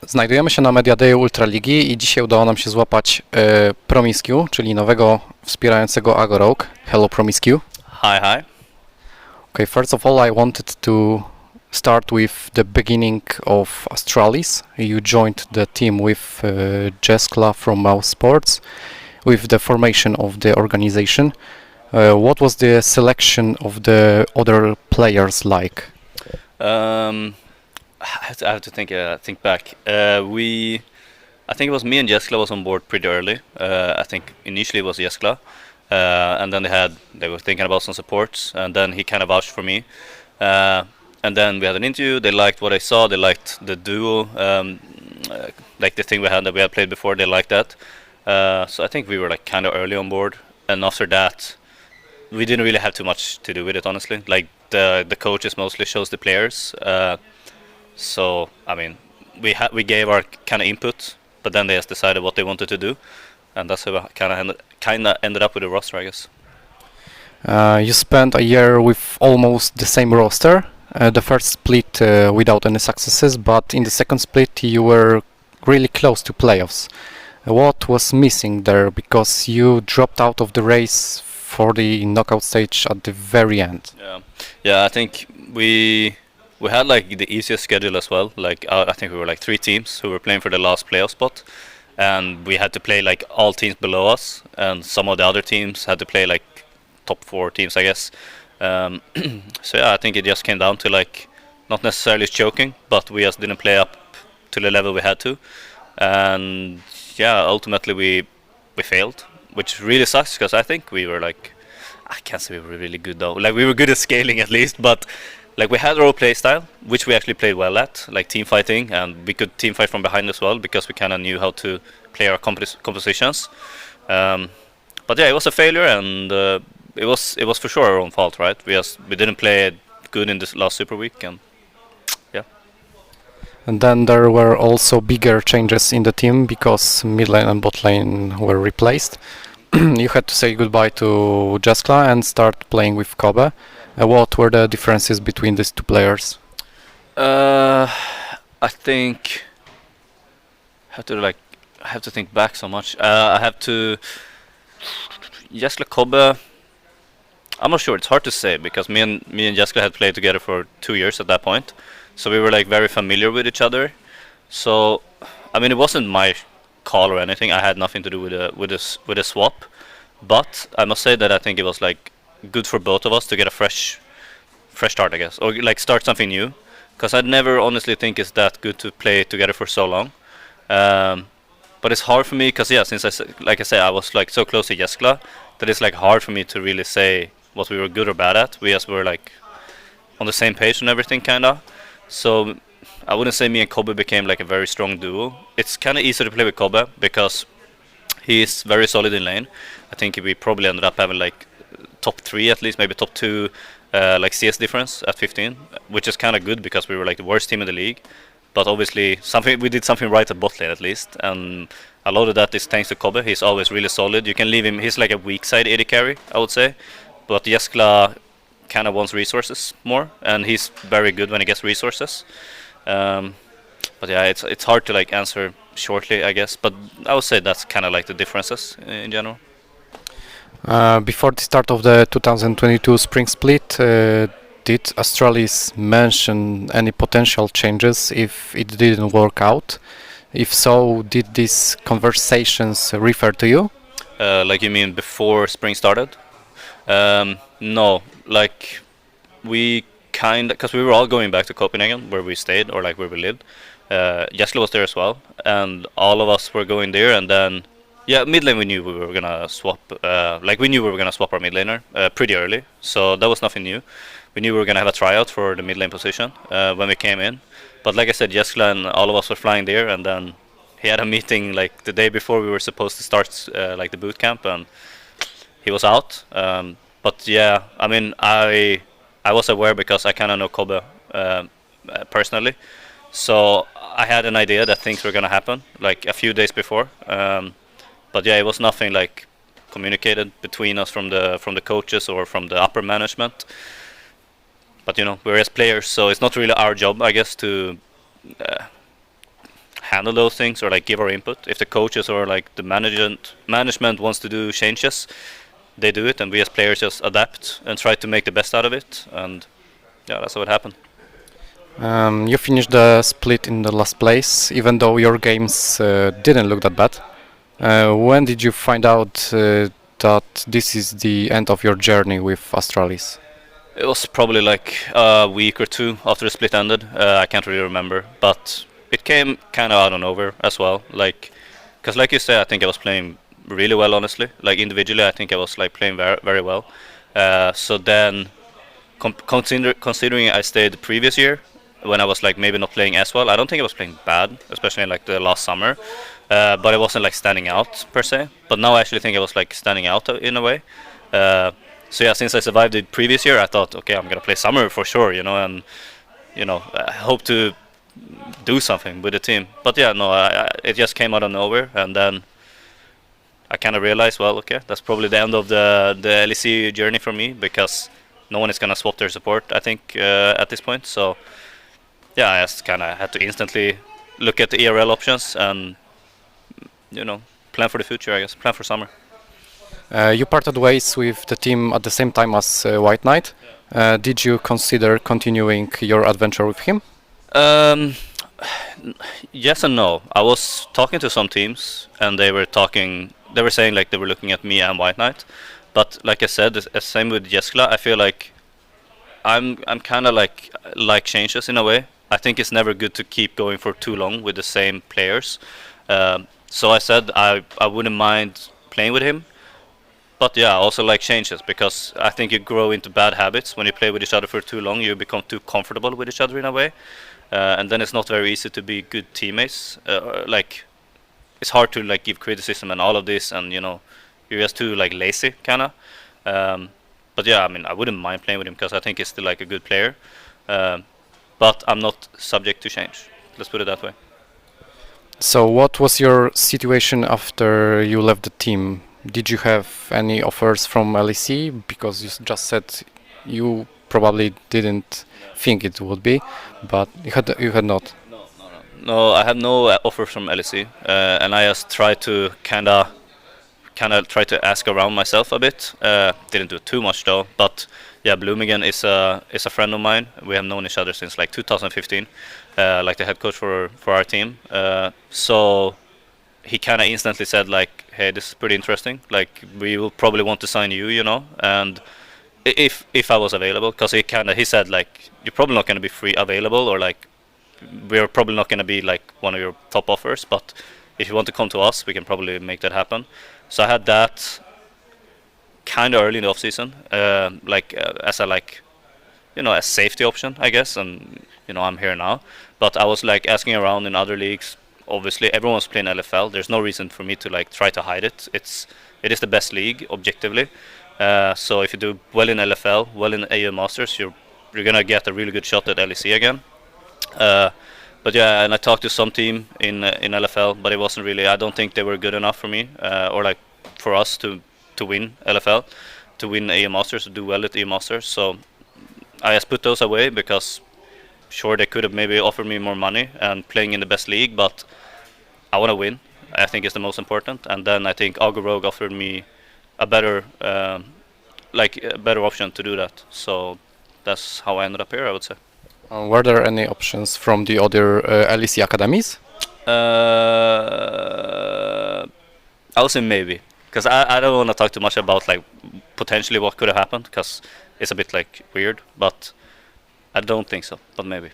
Znajdujemy się na Media Dayu Ultraligi i dzisiaj udało nam się złapać promisq, czyli nowego wspierającego Agorogue. Hello promisq. Hi, hi. Okay, first of all I wanted to start with the beginning of Astralis. You joined the team with Jeśli from Miał Sports with the formation of the organization. What was the selection of the other players like? I have to think back. I think it was me and Jeśli was on board pretty early. I think initially it was Jeśli, and then they were thinking about some supports, and then he kind of vouched for me. And then we had an interview. They liked what I saw. They liked the duo, like the thing that we had played before. They liked that. So I think we were like kind of early on board. And after that, we didn't really have too much to do with it, honestly. Like the coaches mostly chose the players. So I mean, we gave our kind of input, but then they just decided what they wanted to do, and that's how we kind of ended up with the roster, I guess. You spent a year with almost the same roster. The first split without any successes, but in the second split you were really close to playoffs. What was missing there, because you dropped out of the race for the knockout stage at the very end? Yeah. I think we had like the easiest schedule as well. Like I think we were like 3 teams who were playing for the last playoff spot, and we had to play like all teams below us, and some of the other teams had to play like top 4 teams, I guess. So yeah, I think it just came down to like not necessarily choking, but we just didn't play up to the level we had to, and yeah, ultimately we failed, which really sucks because I think we were like, I can't say we were really good though. Like we were good at scaling at least, but like we had our own play style, which we actually played well at, like team fighting, and we could team fight from behind as well because we kind of knew how to play our compositions. But yeah, it was a failure, and it was for sure our own fault, right? We didn't play good in this last Super Week, and yeah. And then there were also bigger changes in the team because mid lane and bot lane were replaced. You had to say goodbye to Jeśli and start playing with Kobe. What were the differences between these 2 players? I think I have to think back so much. I have to Jeśli Kobe. I'm not sure. It's hard to say because me and Jeśli had played together for 2 years at that point, so we were like very familiar with each other. So I mean, it wasn't my call or anything. I had nothing to do with a swap, but I must say that I think it was like good for both of us to get a fresh start, I guess, or like start something new. Because I'd never honestly think it's that good to play together for so long. But it's hard for me because since I was like so close to Jeśli that it's like hard for me to really say what we were good or bad at. We just were like on the same page and everything, kinda. So I wouldn't say me and Kobe became like a very strong duo. It's kind of easy to play with Kobe because he's very solid in lane. I think we probably ended up having like top 3 at least, maybe top 2 like CS difference at 15, which is kind of good because we were like the worst team in the league. But obviously we did something right at bot lane at least, and a lot of that is thanks to Kobe. He's always really solid. You can leave him. He's like a weak side AD carry, I would say, but Jeśli kind of wants resources more, and he's very good when he gets resources. But yeah, it's hard to like answer shortly, I guess. But I would say that's kind of like the differences in general. Before the start of the 2022 spring split, did Astralis mention any potential changes if it didn't work out? If so, did these conversations refer to you? Like you mean before spring started? No, like we because we were all going back to Copenhagen where we stayed, or like where we lived. Jeśli was there as well, and all of us were going there, and then mid lane we knew we were gonna swap. We knew we were gonna swap our mid laner pretty early, so that was nothing new. We knew we were gonna have a tryout for the mid lane position when we came in. But like I said, Jeśli and all of us were flying there, and then he had a meeting like the day before we were supposed to start like the boot camp, and he was out. But yeah, I mean, I was aware because I kind of know Kobe personally, so I had an idea that things were gonna happen like a few days before. But yeah, it was nothing like communicated between us from the coaches or from the upper management. But we're as players, so it's not really our job, I guess, to handle those things or like give our input. If the coaches or like the management wants to do changes, they do it, and we as players just adapt and try to make the best out of it. And yeah, that's how it happened. You finished the split in the last place, even though your games didn't look that bad. When did you find out that this is the end of your journey with Astralis? It was probably like a week or two after the split ended. I can't really remember, but it came kind of out of nowhere as well. Like, because like you say, I think I was playing really well, honestly. Like individually, I think I was like playing very, very well. So then, considering I stayed the previous year when I was like maybe not playing as well, I don't think I was playing bad, especially in like the last summer. But it wasn't like standing out per se. But now I actually think I was like standing out in a way. So yeah, since I survived the previous year, I thought, okay, I'm gonna play summer for sure, you know, and you know, I hope to do something with the team. But yeah, no, it just came out of nowhere, and then I kind of realized, well, okay, that's probably the end of the LEC journey for me, because no one is gonna swap their support, I think, at this point. So yeah, I just kind of had to instantly look at the ERL options and you know, plan for the future, I guess, plan for summer. You parted ways with the team at the same time as White Knight. Did you consider continuing your adventure with him? Yes and no. I was talking to some teams, and they were saying like they were looking at me and White Knight. But like I said, the same with Jeśli. I feel like I'm kind of like changes in a way. I think it's never good to keep going for too long with the same players. So I said I wouldn't mind playing with him. But yeah, I also like changes, because I think you grow into bad habits when you play with each other for too long. You become too comfortable with each other in a way, and then it's not very easy to be good teammates. Like, it's hard to like give criticism and all of this, and you know, you're just too like lazy, kinda. But yeah, I mean, I wouldn't mind playing with him because I think he's still like a good player. But I'm not subject to change. Let's put it that way. So what was your situation after you left the team? Did you have any offers from LEC? Because you just said you probably didn't think it would be, but you had not. No, I had no offers from LEC, and I just tried to kind of try to ask around myself a bit. Didn't do too much though, but yeah, Bloomingen is a friend of mine. We have known each other since like 2015, like the head coach for our team. So he kind of instantly said like, hey, this is pretty interesting, like we will probably want to sign you, you know, and if I was available, because he said like, you're probably not going to be free available, or like we're probably not going to be like one of your top offers, but if you want to come to us, we can probably make that happen. So I had that kind of early in the off season, as a like, you know, a safety option, I guess, and you know, I'm here now. But I was like asking around in other leagues. Obviously, everyone's playing LFL. There's no reason for me to like try to hide it. It is the best league objectively. So if you do well in LFL, well in AU Masters, you're gonna get a really good shot at LEC again. But yeah, and I talked to some team in LFL, but it wasn't really. I don't think they were good enough for me, or like for us to win LFL, to win AU Masters, to do well at AU Masters. So I just put those away, because sure, they could have maybe offered me more money and playing in the best league, but I want to win. I think it's the most important. And then I think Rogue offered me a better option to do that. So that's how I ended up here, I would say. Were there any options from the other LEC academies? I would say maybe, because I don't want to talk too much about like potentially what could have happened, because it's a bit like weird, but I don't think so, but maybe.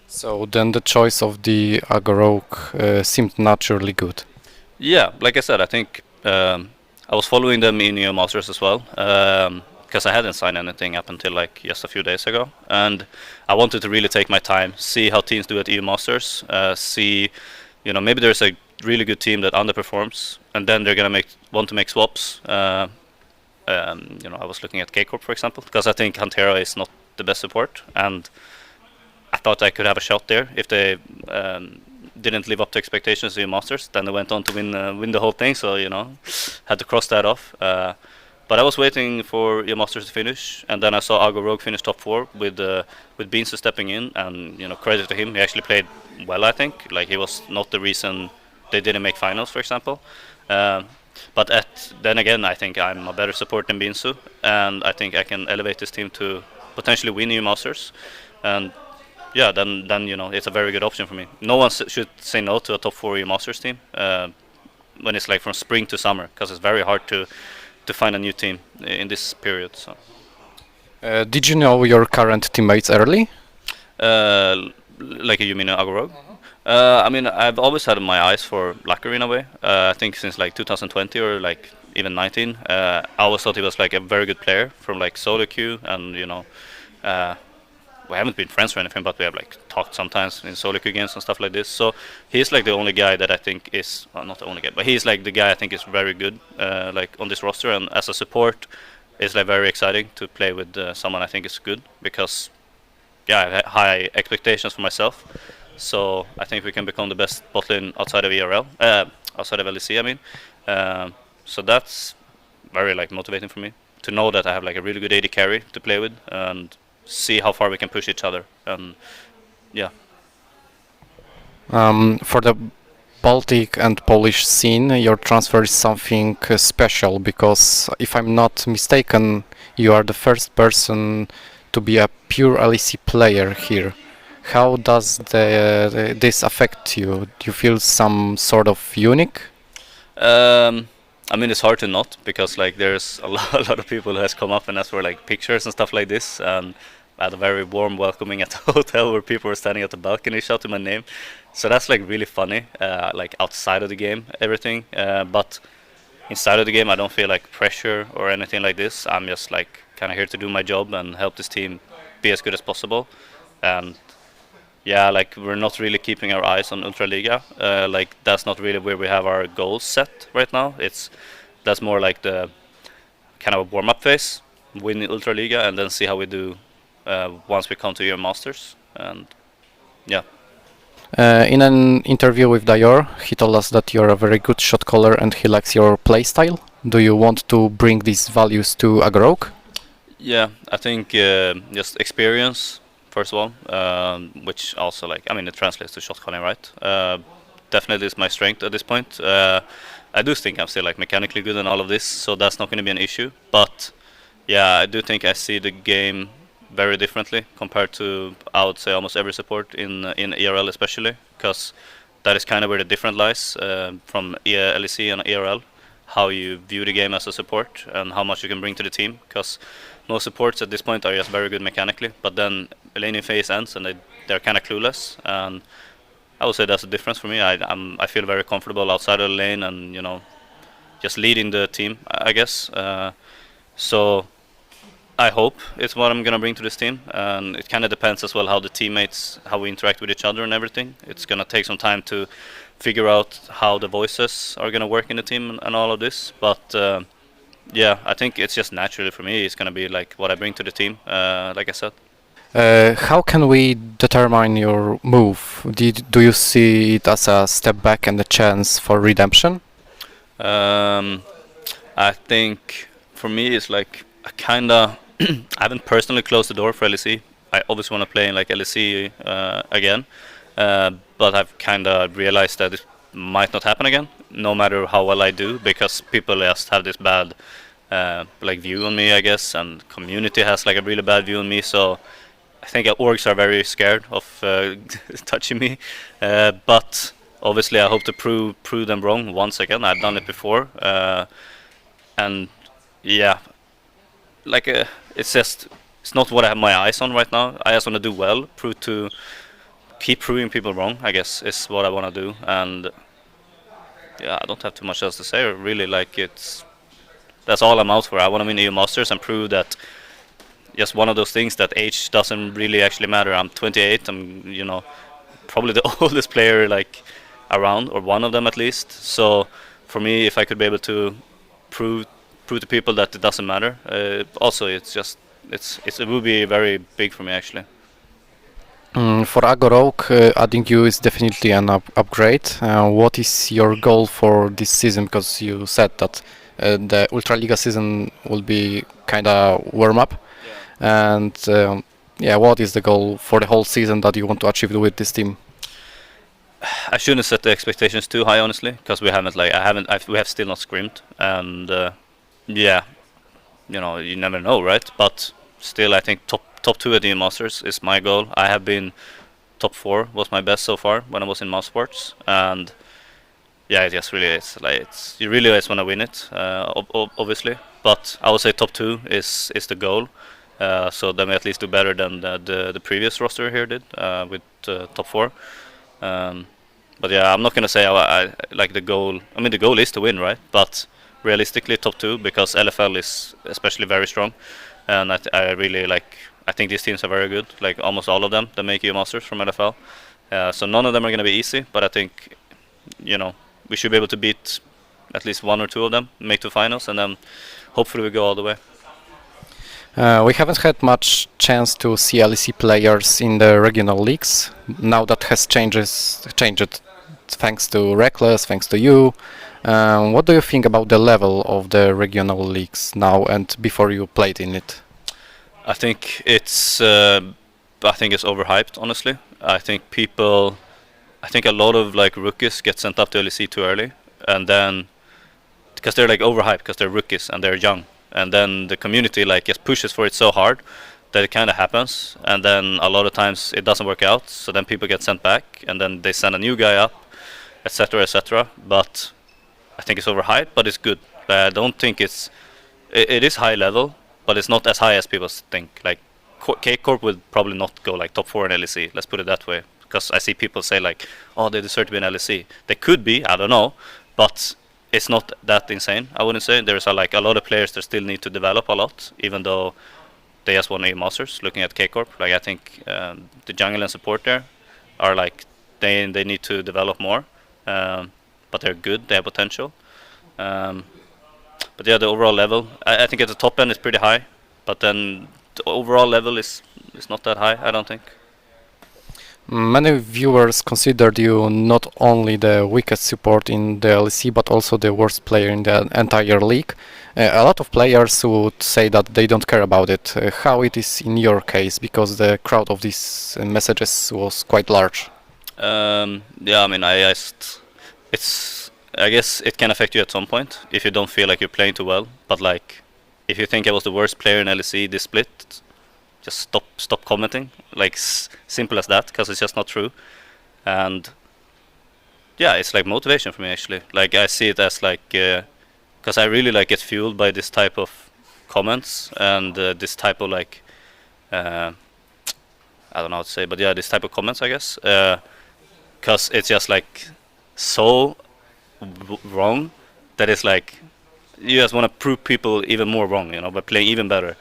So then the choice of the Rogue seemed naturally good. Yeah, like I said, I think I was following them in EU Masters as well, because I hadn't signed anything up until like just a few days ago, and I wanted to really take my time, see how teams do at EU Masters, see, you know, maybe there's a really good team that underperforms, and then they're gonna want to make swaps. You know, I was looking at K-Corp, for example, because I think Hantera is not the best support, and I thought I could have a shot there if they didn't live up to expectations in Masters. Then they went on to win the whole thing, so you know, had to cross that off. But I was waiting for your Masters to finish, and then I saw Ago Rogue finish top 4 with Beans stepping in, and credit to him, he actually played well. I think like he was not the reason they didn't make finals, for example. But then again, I think I'm a better support than Binsu, and I think I can elevate this team to potentially win EU Masters, and yeah, then it's a very good option for me. No one should say no to a top 4 EU Masters team when it's like from spring to summer, because it's very hard to find a new team in this period. So. Did you know your current teammates early? Like you mean Agorog? I mean, I've always had my eyes for Lacquer in a way. I think since like 2020 or like even 19, I always thought he was like a very good player from like solo queue, and we haven't been friends or anything, but we have like talked sometimes in solo queue games and stuff like this. So he's like the only guy that I think is not the only guy, but he's like the guy I think is very good, like on this roster, and as a support, it's like very exciting to play with someone I think is good, because yeah, I have high expectations for myself. So I think we can become the best bot lane outside of ERL, outside of LEC. I mean, so that's very like motivating for me to know that I have like a really good AD carry to play with, and see how far we can push each other. And yeah. For the Baltic and Polish scene, your transfer is something special, because if I'm not mistaken, you are the first person to be a pure LEC player here. How does this affect you? Do you feel some sort of unique? I mean, it's hard to not, because like there's a lot of people who has come up and asked for like pictures and stuff like this, and I had a very warm welcoming at the hotel where people were standing at the balcony shouting my name. So that's like really funny, like outside of the game, everything. But inside of the game, I don't feel like pressure or anything like this. I'm just like kind of here to do my job and help this team be as good as possible. And yeah, like we're not really keeping our eyes on Ultraliga. Like that's not really where we have our goals set right now. That's more like the kind of a warm-up phase, win the Ultraliga, and then see how we do once we come to your Masters. And yeah. In an interview with Dior, he told us that you're a very good shot caller and he likes your playstyle. Do you want to bring these values to Agorok? Yeah, I think just experience, first of all, which also like, I mean, it translates to shot calling, right? Definitely is my strength at this point. I do think I'm still like mechanically good in all of this, so that's not going to be an issue. But yeah, I do think I see the game very differently compared to, I would say, almost every support in ERL especially, because that is kind of where the difference lies from LEC and ERL, how you view the game as a support and how much you can bring to the team, because most supports at this point are just very good mechanically, but then the laning phase ends and they're kind of clueless, and I would say that's a difference for me. I feel very comfortable outside of the lane and just leading the team, I guess. So I hope it's what I'm gonna bring to this team, and it kind of depends as well how the teammates, how we interact with each other and everything. It's gonna take some time to figure out how the voices are gonna work in the team and all of this. But yeah, I think it's just naturally for me. It's gonna be like what I bring to the team, like I said. How can we determine your move? Do you see it as a step back and a chance for redemption? I think for me it's like I kinda I haven't personally closed the door for LEC. I always want to play in like LEC again, but I've kinda realized that it might not happen again, no matter how well I do, because people just have this bad like view on me, I guess, and community has like a really bad view on me. So I think orgs are very scared of touching me, but obviously I hope to prove them wrong once again. I've done it before, and yeah, like it's not what I have my eyes on right now. I just want to do well, keep proving people wrong, I guess, is what I want to do. And yeah, I don't have too much else to say, really. Like that's all I'm out for. I want to win EU Masters and prove that just one of those things that age doesn't really actually matter. I'm 28. I'm probably the oldest player like around, or one of them at least. So for me, if I could be able to prove to people that it doesn't matter, also it will be very big for me actually. For Agorok, adding you is definitely an upgrade. What is your goal for this season? Because you said that the Ultraliga season will be kind of warm up. And yeah, what is the goal for the whole season that you want to achieve with this team? I shouldn't set the expectations too high, honestly, because we haven't we have still not scrimmed, and yeah, you know, you never know, right? But still, I think top 2 at the Masters is my goal. I have been top 4 was my best so far when I was in mouse sports, and yeah, it just really is like you really always want to win it, obviously. But I would say top 2 is the goal. So then we at least do better than the previous roster here did with top 4. But yeah, I'm not gonna say I like the goal. I mean, the goal is to win, right? But realistically, top 2, because LFL is especially very strong, and I really like. I think these teams are very good. Like almost all of them, that make EU Masters from LFL. So none of them are gonna be easy. But I think, you know, we should be able to beat at least 1 or 2 of them, make the finals, and then hopefully we go all the way. We haven't had much chance to see LEC players in the regional leagues. Now that has changed thanks to Reckless, thanks to you. What do you think about the level of the regional leagues now and before you played in it? I think it's overhyped, honestly. I think a lot of like rookies get sent up to LEC too early, and then because they're like overhyped because they're rookies and they're young. And then the community like just pushes for it so hard that it kind of happens, and then a lot of times it doesn't work out, so then people get sent back and then they send a new guy up, etc, etc. But I think it's overhyped, but it's good. I don't think it is high level, but it's not as high as people think. Like K-Corp would probably not go like top 4 in LEC, let's put it that way, because I see people say like, oh, they deserve to be in LEC. They could be, I don't know, but it's not that insane, I wouldn't say. There's a lot of players that still need to develop a lot, even though they just won a Masters. Looking at K-Corp, like I think the jungle and support there are like they need to develop more, but they're good. They have potential. But yeah, the overall level, I think at the top end is pretty high, but then the overall level is not that high, I don't think. Many viewers considered you not only the weakest support in the LEC but also the worst player in the entire league. A lot of players would say that they don't care about it. How it is in your case, because the crowd of these messages was quite large. Yeah, I mean, I guess it can affect you at some point if you don't feel like you're playing too well. But like, if you think I was the worst player in LEC this split, just stop commenting. Like simple as that, because it's just not true. And yeah, it's like motivation for me actually. Like I see it as like, because I really like get fueled by this type of comments and this type of like, I don't know how to say, but yeah, this type of comments, I guess. Because it's just like so wrong that it's like you just want to prove people even more wrong, you know, by playing even better.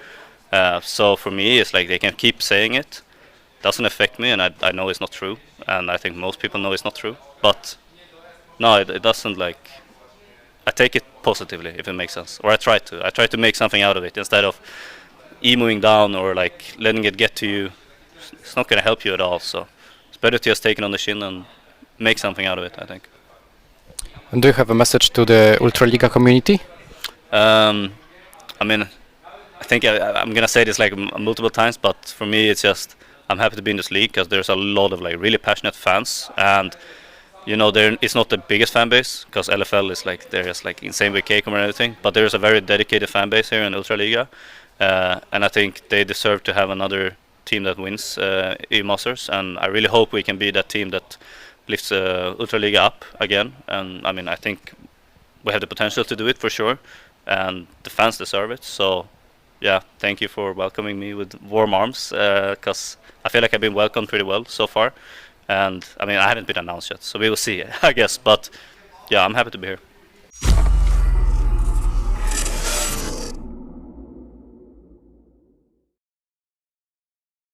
So for me, it's like they can keep saying it. Doesn't affect me, and I know it's not true, and I think most people know it's not true. But no, it doesn't like. I take it positively, if it makes sense, or I try to. I try to make something out of it instead of emoing down or like letting it get to you. It's not going to help you at all. So it's better to just take it on the chin and make something out of it, I think. And do you have a message to the Ultraliga community? I mean, I think I'm gonna say this like multiple times, but for me it's just I'm happy to be in this league because there's a lot of like really passionate fans, and you know it's not the biggest fan base because LFL is like they're just like insane with K-Com and everything, but there's a very dedicated fan base here in Ultraliga, and I think they deserve to have another team that wins EU Masters, and I really hope we can be that team that lifts Ultraliga up again. And I mean, I think we have the potential to do it for sure, and the fans deserve it. So yeah, thank you for welcoming me with warm arms, because I feel like I've been welcomed pretty well so far. And I mean, I haven't been announced yet, so we will see, I guess. But yeah, I'm happy to be here.